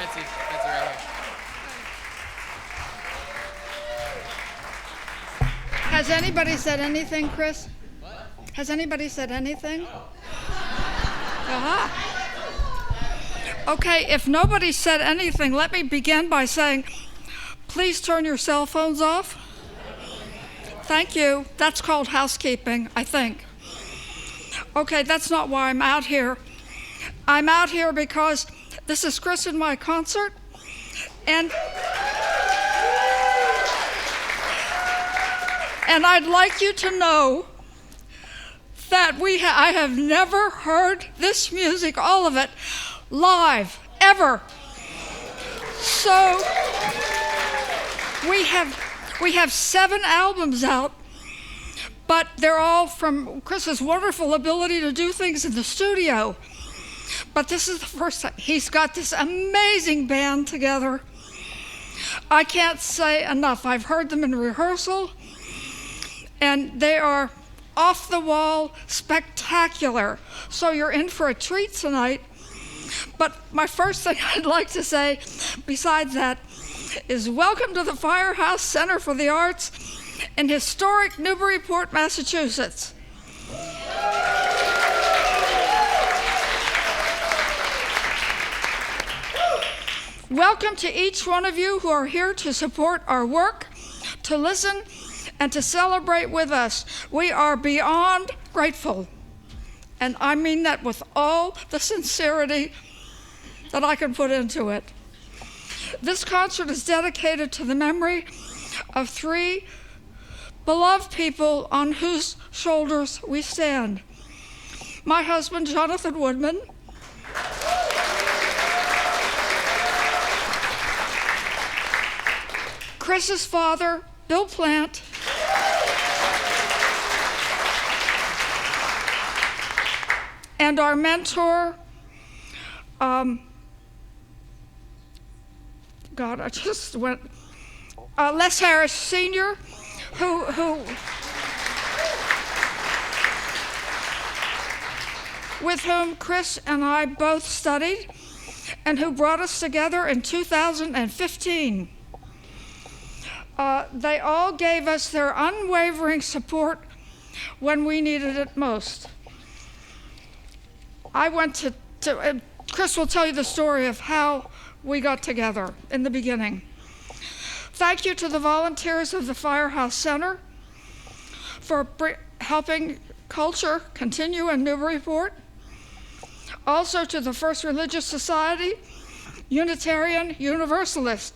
Betsy. Betsy right here. Has anybody said anything, Chris? What? Has anybody said anything? Aha. Okay, if nobody said anything, let me begin by saying, please turn your cell phones off. Thank you. That's called housekeeping, I think. Okay, that's not why I'm out here. I'm out here because this is Chris and my concert, and I'd like you to know that I have never heard this music, all of it, live, ever. So we have 7 albums out, but they're all from Chris's wonderful ability to do things in the studio. But this is the first time. He's got this amazing band together. I can't say enough. I've heard them in rehearsal, and they are off the wall, spectacular. So you're in for a treat tonight. But my first thing I'd like to say, besides that, is welcome to the Firehouse Center for the Arts in historic Newburyport, Massachusetts. Welcome to each one of you who are here to support our work, to listen, and to celebrate with us. We are beyond grateful, and I mean that with all the sincerity that I can put into it. This concert is dedicated to the memory of 3 beloved people on whose shoulders we stand. My husband, Jonathan Woodman, Chris's father, Bill Plant, and our mentor, Les Harris Sr., who with whom Chris and I both studied, and who brought us together in 2015. They all gave us their unwavering support when we needed it most. I went to Chris will tell you the story of how we got together in the beginning. Thank you to the volunteers of the Firehouse Center for helping culture continue in Newburyport. Also to the First Religious Society, Unitarian Universalist,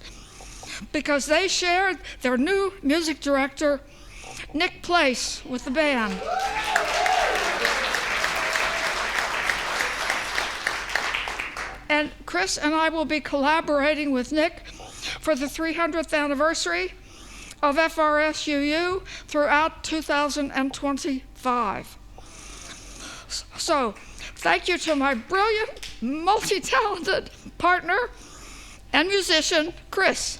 because they shared their new music director, Nick Place, with the band. And Chris and I will be collaborating with Nick for the 300th anniversary of FRSUU throughout 2025. So, thank you to my brilliant, multi-talented partner and musician, Chris.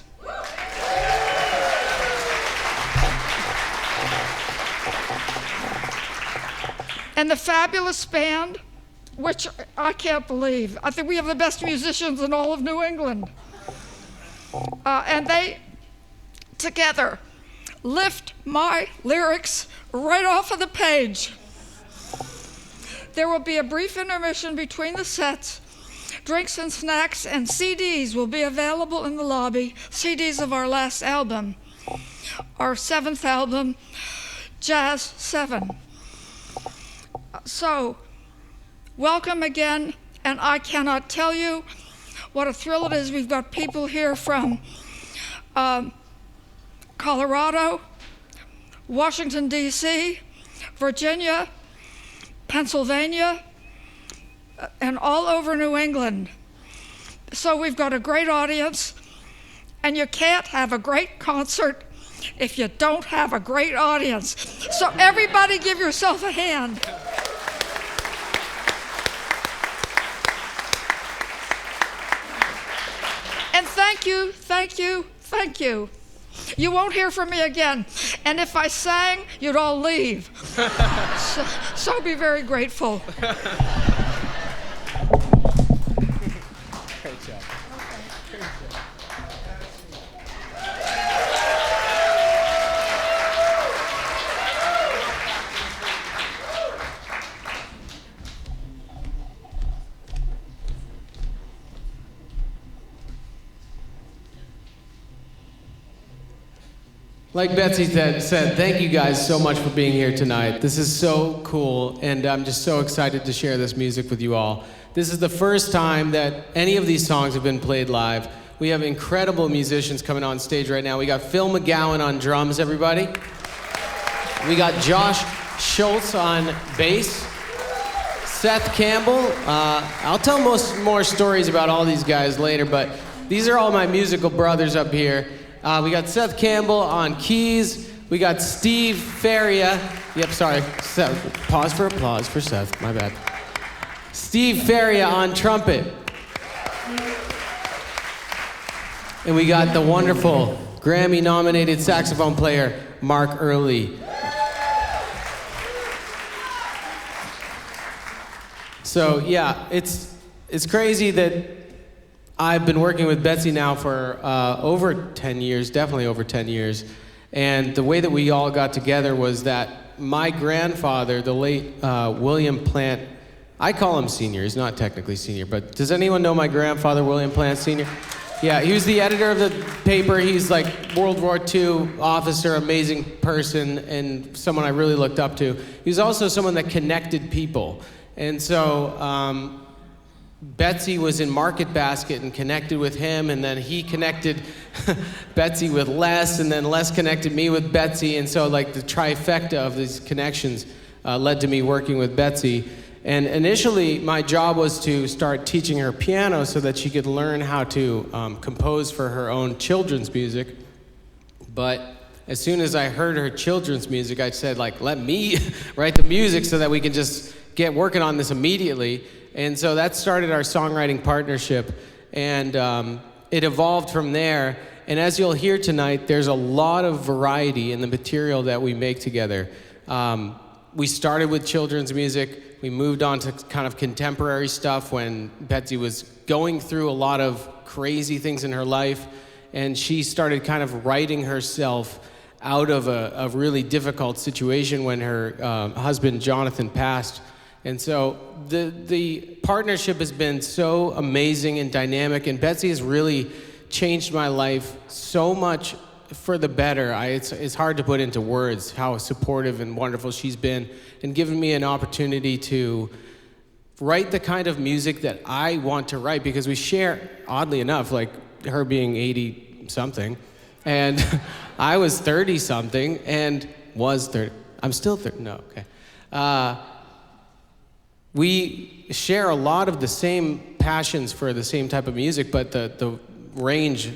And the fabulous band, which I can't believe. I think we have the best musicians in all of New England. And they, together, lift my lyrics right off of the page. There will be a brief intermission between the sets. Drinks and snacks and CDs will be available in the lobby, CDs of our last album, our 7th album, Jazz 7. So, welcome again, and I cannot tell you what a thrill it is. We've got people here from Colorado, Washington, D.C., Virginia, Pennsylvania, and all over New England. So we've got a great audience, and you can't have a great concert if you don't have a great audience. So everybody give yourself a hand. And thank you, thank you, thank you. You won't hear from me again. And if I sang, you'd all leave. So be very grateful. Great job. Okay. Like Betsy said, thank you guys so much for being here tonight. This is so cool, and I'm just so excited to share this music with you all. This is the first time that any of these songs have been played live. We have incredible musicians coming on stage right now. We got Phil McGowan on drums, everybody. We got Josh Schultz on bass. Seth Campbell. I'll tell more stories about all these guys later, but these are all my musical brothers up here. We got Seth Campbell on keys. We got Steve Faria. Yep, sorry. Seth. Pause for applause for Seth. My bad. Steve Faria on trumpet. And we got the wonderful Grammy-nominated saxophone player, Mark Early. So yeah, it's crazy that I've been working with Betsy now for over 10 years, definitely over 10 years. And the way that we all got together was that my grandfather, the late William Plant, I call him senior, he's not technically senior, but does anyone know my grandfather, William Plant Sr.? Yeah, he was the editor of the paper. He's like World War II officer, amazing person, and someone I really looked up to. He was also someone that connected people. And so Betsy was in Market Basket and connected with him, and then he connected Betsy with Les, and then Les connected me with Betsy, and so like the trifecta of these connections led to me working with Betsy. And initially, my job was to start teaching her piano so that she could learn how to compose for her own children's music. But as soon as I heard her children's music, I said, like, let me write the music so that we can just get working on this immediately. And so that started our songwriting partnership, and it evolved from there. And as you'll hear tonight, there's a lot of variety in the material that we make together. We started with children's music. We moved on to kind of contemporary stuff when Betsy was going through a lot of crazy things in her life, and she started kind of writing herself out of a really difficult situation when her husband Jonathan passed. And so the partnership has been so amazing and dynamic, and Betsy has really changed my life so much for the better. It's hard to put into words how supportive and wonderful she's been, and given me an opportunity to write the kind of music that I want to write, because we share, oddly enough, like her being 80-something, and I was 30-something, and was 30. I'm still 30. No, okay. We share a lot of the same passions for the same type of music, but the range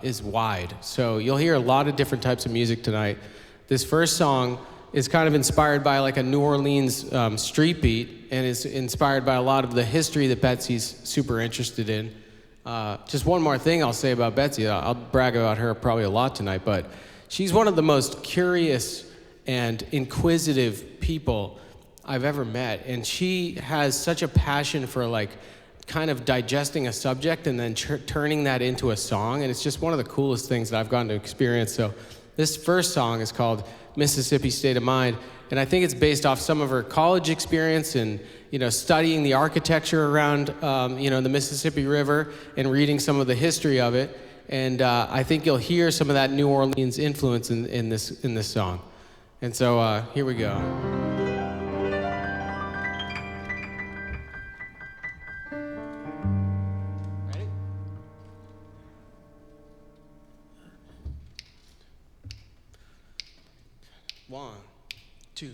is wide. So you'll hear a lot of different types of music tonight. This first song is kind of inspired by like a New Orleans street beat, and is inspired by a lot of the history that Betsy's super interested in. Just one more thing I'll say about Betsy. I'll brag about her probably a lot tonight, but she's one of the most curious and inquisitive people I've ever met, and she has such a passion for like kind of digesting a subject and then turning that into a song, and it's just one of the coolest things that I've gotten to experience. So this first song is called Mississippi State of Mind, and I think it's based off some of her college experience and, you know, studying the architecture around, the Mississippi River and reading some of the history of it. And I think you'll hear some of that New Orleans influence in this song. And so here we go. Ready? 1, 2,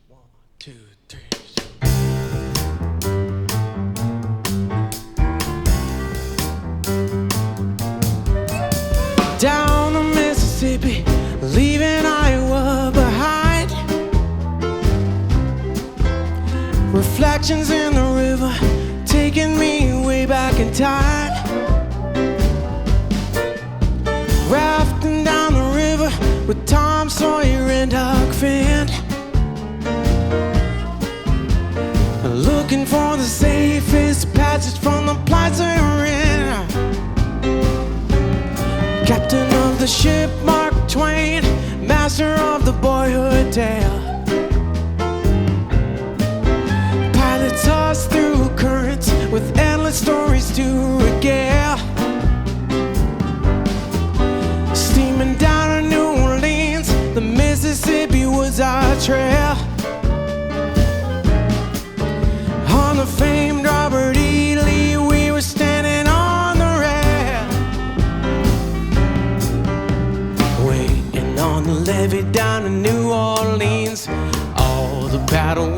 1, 2, 3. Down the Mississippi, leaving Iowa behind. Reflections in the river, taking me way back in time. Rafting down the river with Tom Sawyer and Huck Finn, looking for the safest passage from the plights we're in. Captain of the ship, Mark Twain, master of the boyhood tale, pilots us through currents with endless stories to regale. Steaming down to New Orleans,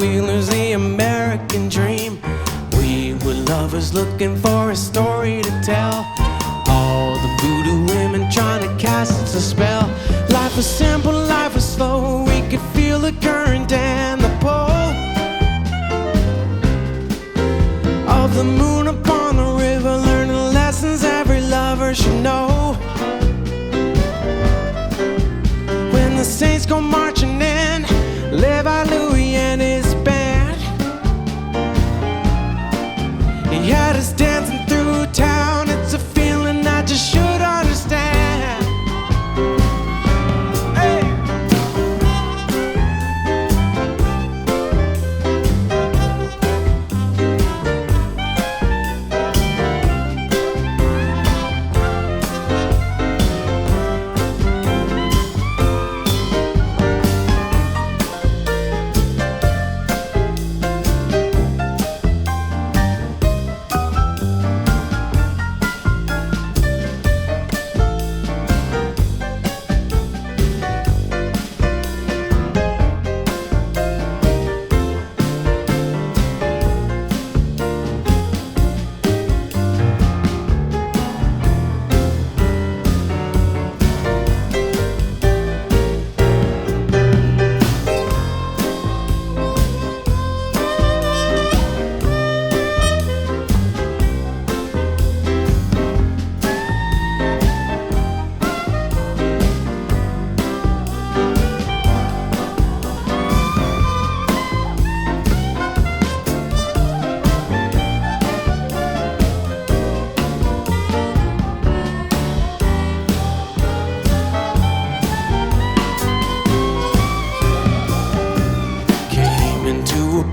wheelers, the American dream. We were lovers looking for a story to tell. All the voodoo women trying to cast us a spell. Life was simple, life was slow. We could feel the current and the pull of the moon upon the river, learning lessons every lover should know. When the saints go marching in, Levi Louis and his band, he had us dancing through town. It's a feeling I just should understand. Hey.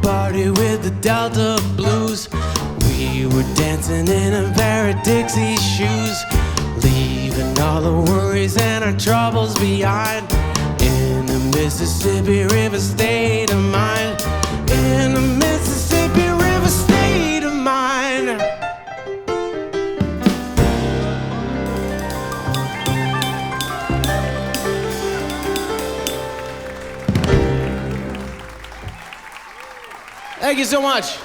Party with the Delta Blues. We were dancing in a pair of Dixie shoes, leaving all the worries and our troubles behind. In the Mississippi River state of mind. In the Mississippi River state of mind. Thank you so much.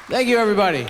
Thank you, everybody.